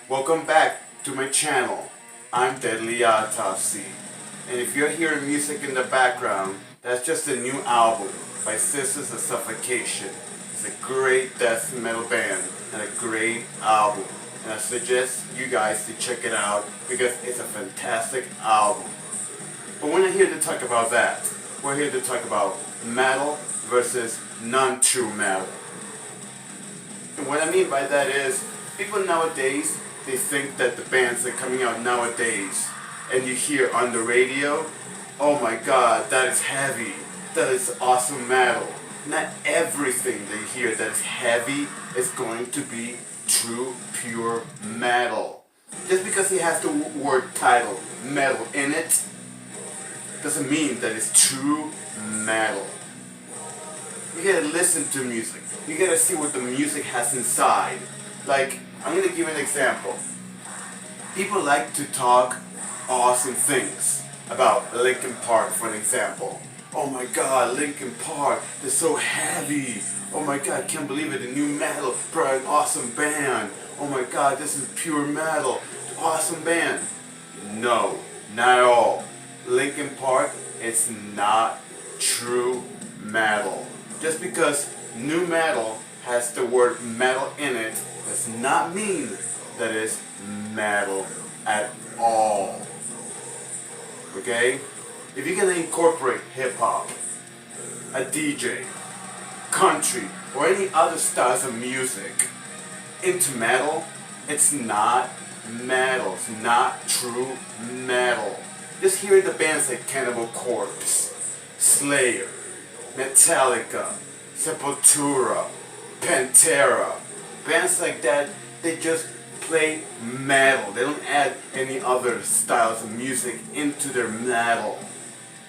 Welcome back to my channel. I'm Deadly Autopsy. And if you're hearing music in the background, that's just a new album by Sisters of Suffocation. It's a great death metal band and a great album. And I suggest you guys to check it out because it's a fantastic album. But we're not here to talk about that. We're here to talk about metal versus non-true metal. And what I mean by that is, people nowadays, they think that the bands that are coming out nowadays, and you hear on the radio, oh my god, that is heavy, that is awesome metal. Not everything that you hear that is heavy is going to be true, pure metal. Just because it has the word title, metal, in it, doesn't mean that it's true metal. You gotta listen to music. You gotta see what the music has inside. Like, I'm gonna give you an example. People like to talk awesome things about Linkin Park, for an example. Oh my god, Linkin Park, they're so heavy. Oh my god, I can't believe it, the new metal, bro, an awesome band. Oh my god, this is pure metal, awesome band. No, not at all. Linkin Park, it's not true metal. Just because new metal has the word metal in it does not mean that it's metal at all. Okay? If you're gonna incorporate hip-hop, a DJ, country, or any other styles of music into metal, it's not metal. It's not true metal. Just hear the bands like Cannibal Corpse, Slayer, Metallica, Sepultura, Pantera. Bands like that, they just play metal. They don't add any other styles of music into their metal.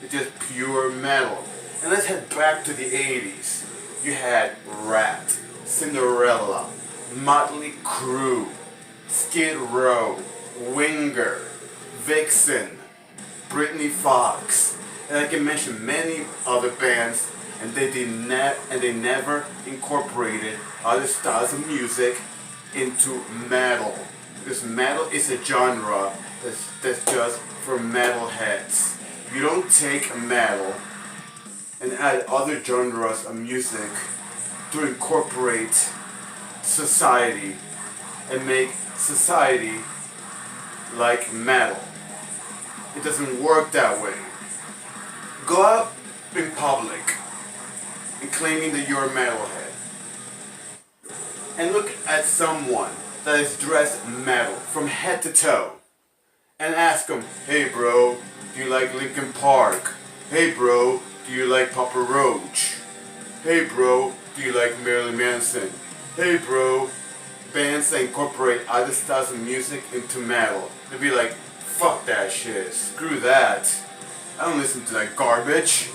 It's just pure metal. And let's head back to the 80s. You had Rat, Cinderella, Motley Crue, Skid Row, Winger, Vixen, Britney Fox, and I can mention many other bands, and they never incorporated other styles of music into metal. Because metal is a genre that's just for metalheads. You don't take metal and add other genres of music to incorporate society and make society like metal. It doesn't work that way. Go out in public and claiming that you're a metalhead, and look at someone that is dressed metal from head to toe and ask them, hey bro, do you like Linkin Park? Hey bro, do you like Papa Roach? Hey bro, do you like Marilyn Manson? Hey bro, bands that incorporate other styles of music into metal. They'd be like, fuck that shit, screw that. I don't listen to that garbage.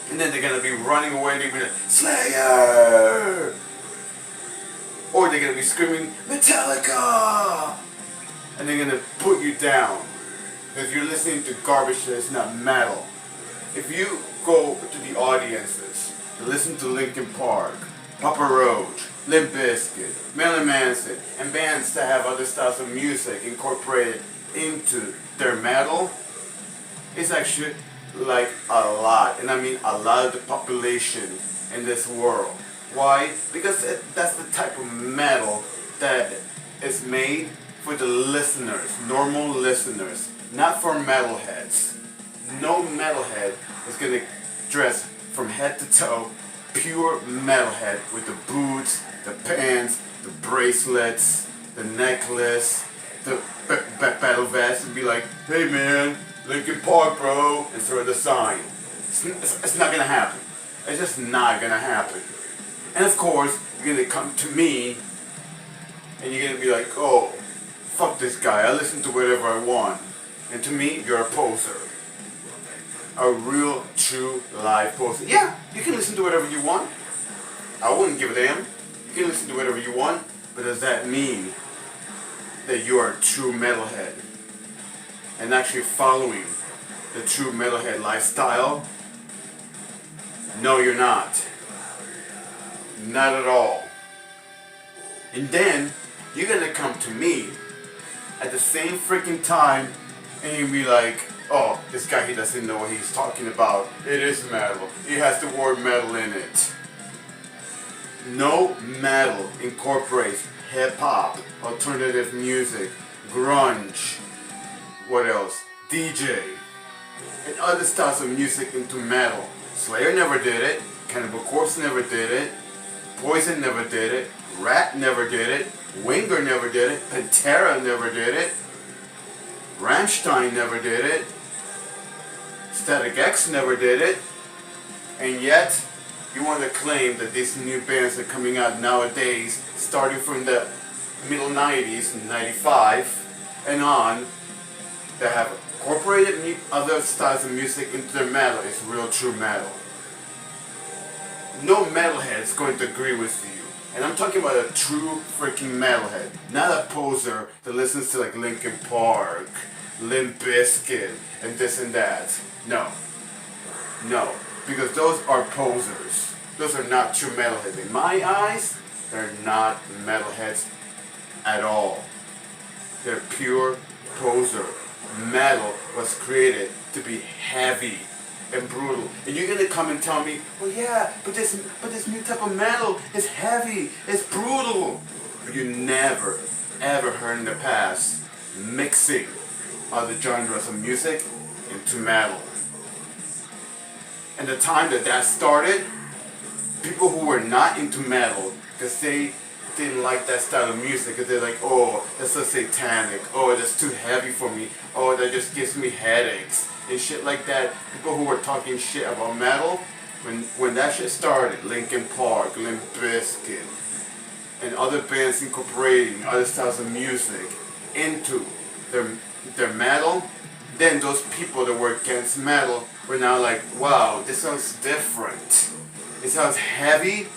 And then they're gonna be running away, they're gonna be like, Slayer! Or they're gonna be screaming, Metallica! And they're gonna put you down. Because you're listening to garbage that's not metal. If you go to the audiences and listen to Linkin Park, Papa Roach, Limp Bizkit, Marilyn Manson, and bands that have other styles of music incorporated into their metal, it's actually like a lot, and I mean a lot of the population in this world. Why? Because that's the type of metal that is made for the listeners, normal listeners, not for metalheads. No metalhead is going to dress from head to toe, pure metalhead, with the boots, the pants, the bracelets, the necklace, the battle vest, and be like, hey man, Linkin Park bro, and throw the sign. It's not gonna happen. It's just not gonna happen. And of course, you're gonna come to me, and you're gonna be like, oh, fuck this guy, I listen to whatever I want. And to me, you're a poser. A real, true, live poser. Yeah, you can listen to whatever you want. I wouldn't give a damn. You can listen to whatever you want, but does that mean that you are a true metalhead and actually following the true metalhead lifestyle? No, you're not. Not at all. And then you're gonna come to me at the same freaking time, and you'd be like, oh, this guy, he doesn't know what he's talking about. It is metal. It has the word metal in it. No, metal incorporates hip-hop, alternative music, grunge, what else? DJ, and other styles of music into metal. Slayer never did it. Cannibal Corpse never did it. Poison never did it. Rat never did it. Winger never did it. Pantera never did it. Rammstein never did it. Static X never did it. And yet, you want to claim that these new bands are coming out nowadays, starting from the middle 90s, 95 and on, that have incorporated other styles of music into their metal is real true metal. No metalhead is going to agree with you. And I'm talking about a true freaking metalhead. Not a poser that listens to like Linkin Park, Limp Bizkit, and this and that. No. No. Because those are posers. Those are not true metalheads. In my eyes, they're not metalheads at all. They're pure poser. Metal was created to be heavy and brutal. And you're gonna come and tell me, well yeah, but this new type of metal is heavy, it's brutal. But you never, ever heard in the past mixing other genres of music into metal. And the time that started, people who were not into metal, because they didn't like that style of music, because they're like, oh, that's so satanic, oh, that's too heavy for me, oh, that just gives me headaches, and shit like that. People who were talking shit about metal, when that shit started, Linkin Park, Limp Bizkit, and other bands incorporating other styles of music into their metal, then those people that were against metal were now like, wow, this sounds different. It sounds heavy,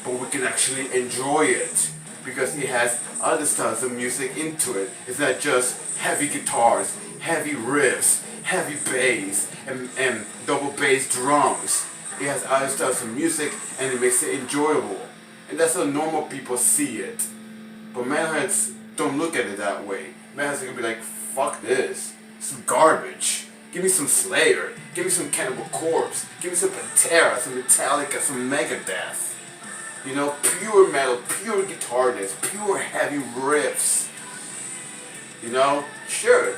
but we can actually enjoy it because it has other styles of music into it. It's not just heavy guitars, heavy riffs, heavy bass, and double bass drums. It has other styles of music and it makes it enjoyable. And that's how normal people see it. But metalheads don't look at it that way. Metalheads are gonna be like, fuck this. Some garbage. Give me some Slayer. Give me some Cannibal Corpse. Give me some Pantera, some Metallica, some Megadeth. You know, pure metal, pure guitarness, pure heavy riffs. You know, sure,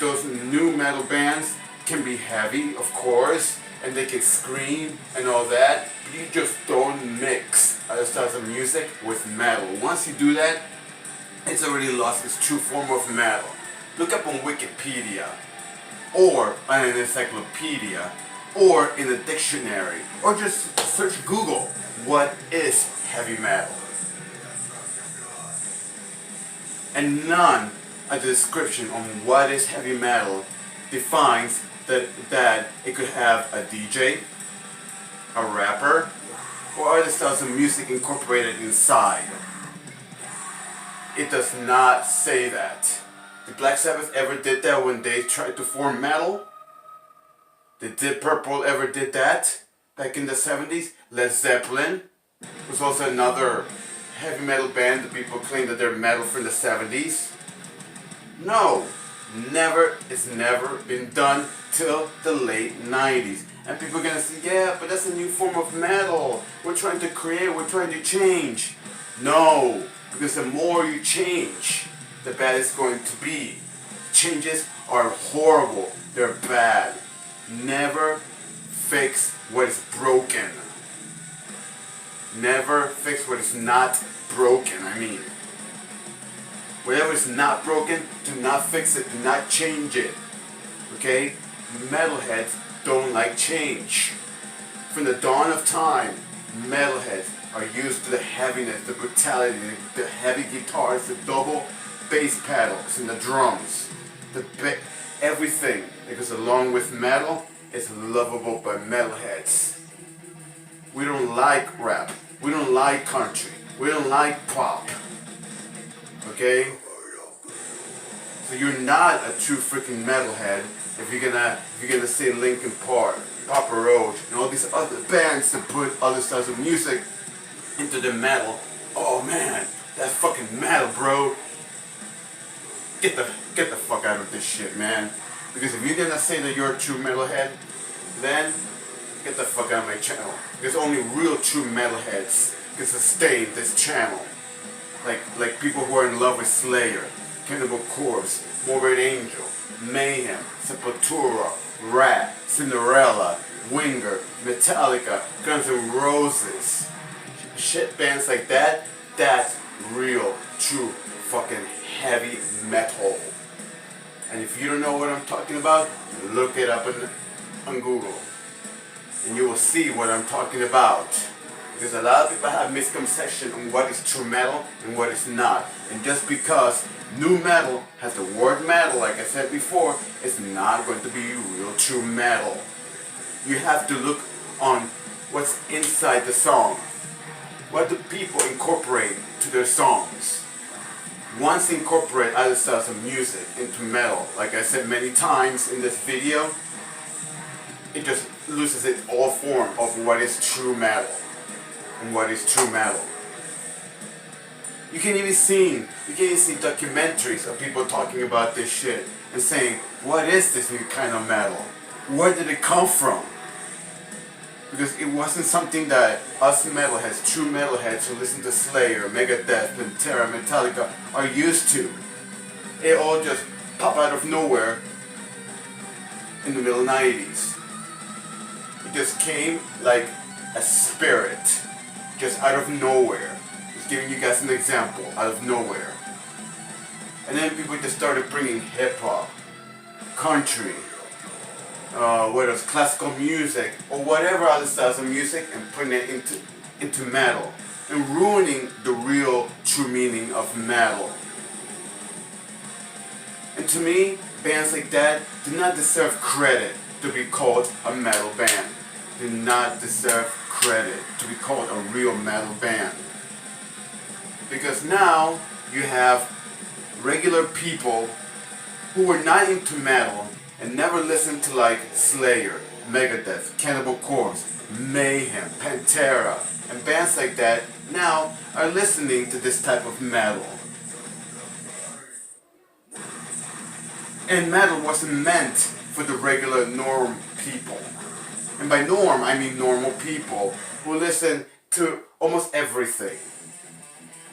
those new metal bands can be heavy, of course, and they can scream and all that, but you just don't mix other styles of music with metal. Once you do that, it's already lost its true form of metal. Look up on Wikipedia, or on an encyclopedia, or in a dictionary, or just search Google, what is heavy metal? And none of the description on what is heavy metal defines that it could have a DJ, a rapper, or other styles of music incorporated inside. It does not say that. Did Black Sabbath ever did that when they tried to form metal? Did Deep Purple ever did that back in the 70s? Led Zeppelin was also another heavy metal band that people claim that they're metal from the 70s. No, never, it's never been done till the late 90s. And people are gonna say, yeah, but that's a new form of metal. We're trying to create, we're trying to change. No, because the more you change, the bad it's going to be. Changes are horrible, they're bad. Never fix what is broken. Never fix what is not broken, I mean. Whatever is not broken, do not fix it, do not change it. Okay? Metalheads don't like change. From the dawn of time, metalheads are used to the heaviness, the brutality, the heavy guitars, the double bass pedals, and the drums. Everything that goes along with metal is lovable by metalheads. We don't like rap. We don't like country. We don't like pop. Okay? So you're not a true freaking metalhead if you're gonna say Linkin Park, Papa Roach, and all these other bands that put other styles of music into the metal. Oh man, that's fucking metal, bro. get the fuck out of this shit, man. Because if you're gonna say that you're a true metalhead, then get the fuck out of my channel. Because only real true metalheads can sustain this channel. Like people who are in love with Slayer, Cannibal Corpse, Morbid Angel, Mayhem, Sepultura, Rat, Cinderella, Winger, Metallica, Guns N' Roses. Shit bands like that, that's real, true, fucking heavy metal. And if you don't know what I'm talking about, look it up on Google. And you will see what I'm talking about. Because a lot of people have misconception on what is true metal and what is not. And just because new metal has the word metal, like I said before, it's not going to be real true metal. You have to look on what's inside the song. What do people incorporate to their songs? Once incorporate other styles of music into metal, like I said many times in this video, it just loses its all form of what is true metal and what is true metal. You can even see documentaries of people talking about this shit and saying, what is this new kind of metal? Where did it come from? Because it wasn't something that us metalheads, true metalheads who listen to Slayer, Megadeth, Pantera, Metallica are used to. It all just popped out of nowhere in the middle 90s. It just came like a spirit, just out of nowhere. Just giving you guys an example, out of nowhere. And then people just started bringing hip hop, country, what else, classical music, or whatever other styles of music, and putting it into metal, and ruining the real true meaning of metal. And to me, bands like that do not deserve credit to be called a metal band. Do not deserve credit to be called a real metal band. Because now you have regular people who were not into metal and never listened to like Slayer, Megadeth, Cannibal Corpse, Mayhem, Pantera, and bands like that now are listening to this type of metal. And metal wasn't meant for the regular norm people. And by norm, I mean normal people who listen to almost everything.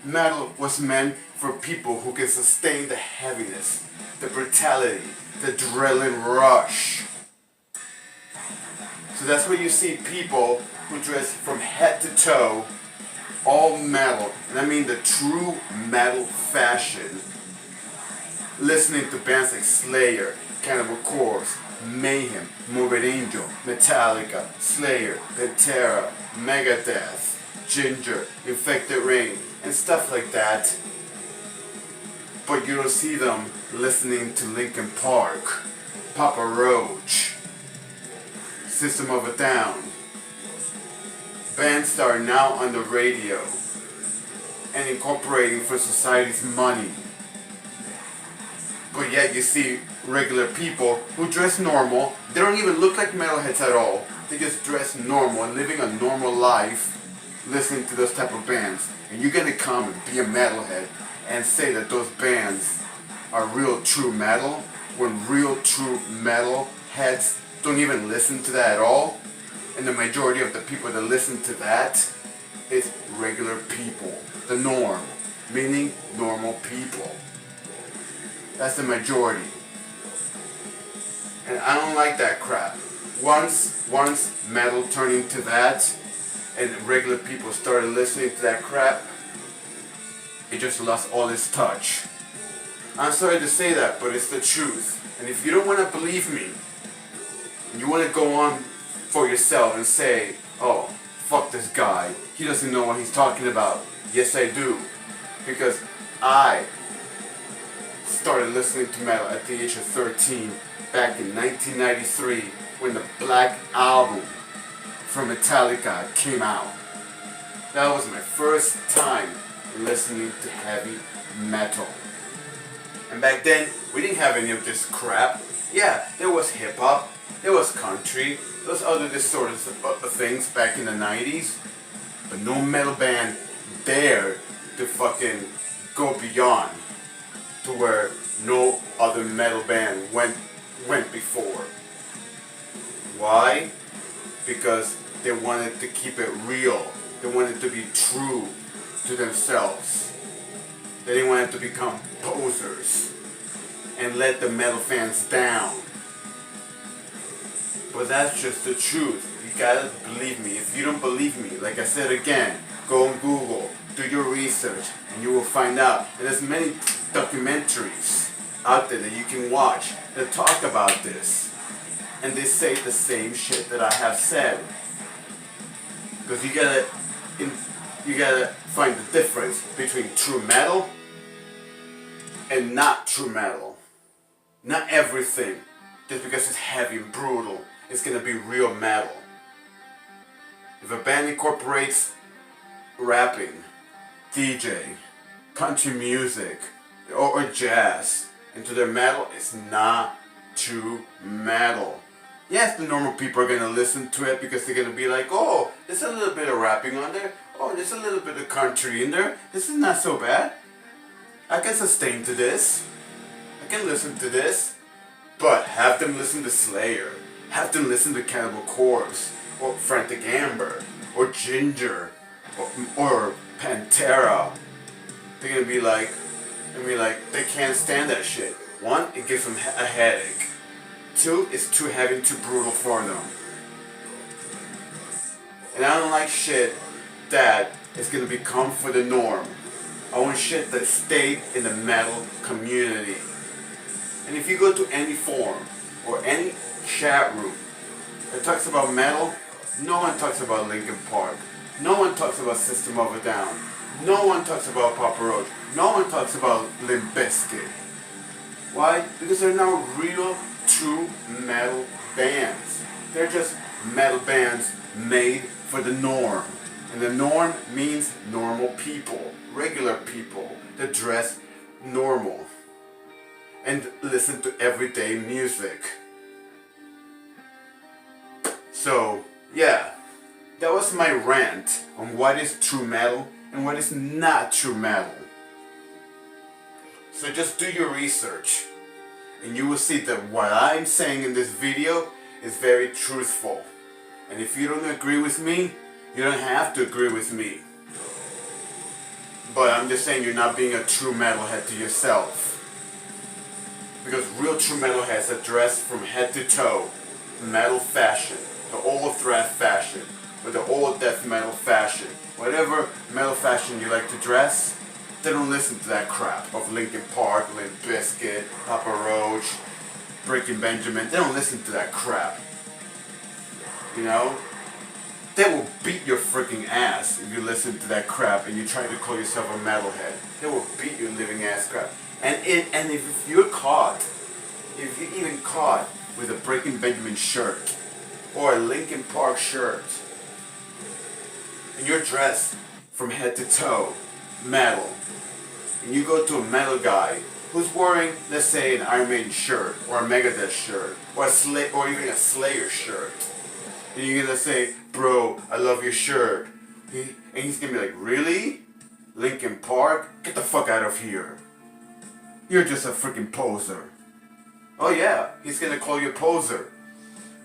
Metal was meant for people who can sustain the heaviness, the brutality, the adrenaline rush. So that's where you see people who dress from head to toe, all metal, and I mean the true metal fashion, listening to bands like Slayer, Cannibal Corpse, Mayhem, Morbid Angel, Metallica, Slayer, Pantera, Megadeth, Ginger, Infected Rain, and stuff like that. But you don't see them listening to Linkin Park, Papa Roach, System of a Down, bands that are now on the radio and incorporating for society's money. But yet you see regular people who dress normal. They don't even look like metalheads at all. They just dress normal and living a normal life listening to those type of bands. And you're gonna come and be a metalhead and say that those bands are real true metal when real true metal heads don't even listen to that at all. And the majority of the people that listen to that is regular people. The norm, meaning normal people. That's the majority. And I don't like that crap. Once metal turned into that and regular people started listening to that crap, it just lost all its touch. I'm sorry to say that, but it's the truth. And if you don't want to believe me, and you want to go on for yourself and say, oh, fuck this guy, he doesn't know what he's talking about. Yes, I do. Because I started listening to metal at the age of 13 back in 1993 when the Black Album from Metallica came out. That was my first time listening to heavy metal. And back then, we didn't have any of this crap. Yeah, there was hip hop, there was country, those other distorted things back in the 90s. But no metal band dared to fucking go beyond to where no other metal band went before. Why? Because they wanted to keep it real. They wanted to be true to themselves. They didn't want it to become posers and let the metal fans down. But that's just the truth. You gotta believe me. If you don't believe me, like I said again, go on Google, do your research, and you will find out. And there's many documentaries out there that you can watch that talk about this. And they say the same shit that I have said. Because you gotta find the difference between true metal and not true metal. Not everything, just because it's heavy and brutal, is gonna be real metal. If a band incorporates rapping, DJ, country music, or jazz into their metal, it's not true metal. Yes, the normal people are gonna listen to it because they're gonna be like, oh, there's a little bit of rapping on there. Oh, there's a little bit of country in there. This is not so bad. I can sustain to this. I can listen to this. But have them listen to Slayer. Have them listen to Cannibal Corpse. Or Frantic Amber. Or Ginger. Or Pantera. They're gonna be like, they can't stand that shit. One, it gives them a headache. Two, it's too heavy and too brutal for them. And I don't like shit that is gonna become for the norm. I want shit that stayed in the metal community. And if you go to any forum or any chat room that talks about metal, no one talks about Linkin Park. No one talks about System of a Down. No one talks about Papa Roach. No one talks about Limp Bizkit. Why? Because they're not real, true metal bands. They're just metal bands made for the norm. And the norm means normal people, regular people that dress normal and listen to everyday music. So, yeah, that was my rant on what is true metal and what is not true metal. So just do your research and you will see that what I'm saying in this video is very truthful. And if you don't agree with me, you don't have to agree with me. But I'm just saying you're not being a true metalhead to yourself. Because real true metalheads are dressed from head to toe, metal fashion, the old thrash fashion, or the old death metal fashion. Whatever metal fashion you like to dress, they don't listen to that crap of Linkin Park, Limp Bizkit, Papa Roach, Breaking Benjamin. They don't listen to that crap. You know? They will beat your freaking ass if you listen to that crap and you try to call yourself a metalhead. They will beat your living ass crap. And if you're caught, if you're even caught with a Breaking Benjamin shirt or a Linkin Park shirt, and you're dressed from head to toe metal, and you go to a metal guy who's wearing, let's say, an Iron Maiden shirt or a Megadeth shirt or or even a Slayer shirt, and you're gonna say, bro, I love your shirt. And he's gonna be like, really? Linkin Park? Get the fuck out of here. You're just a freaking poser. Oh yeah, he's gonna call you a poser.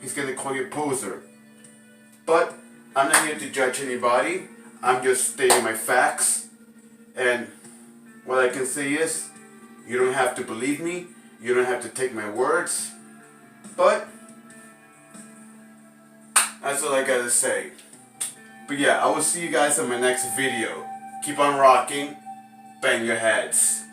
He's gonna call you a poser. But I'm not here to judge anybody. I'm just stating my facts. And what I can say is, you don't have to believe me. You don't have to take my words. But that's all I gotta say. But yeah, I will see you guys in my next video. Keep on rocking. Bang your heads.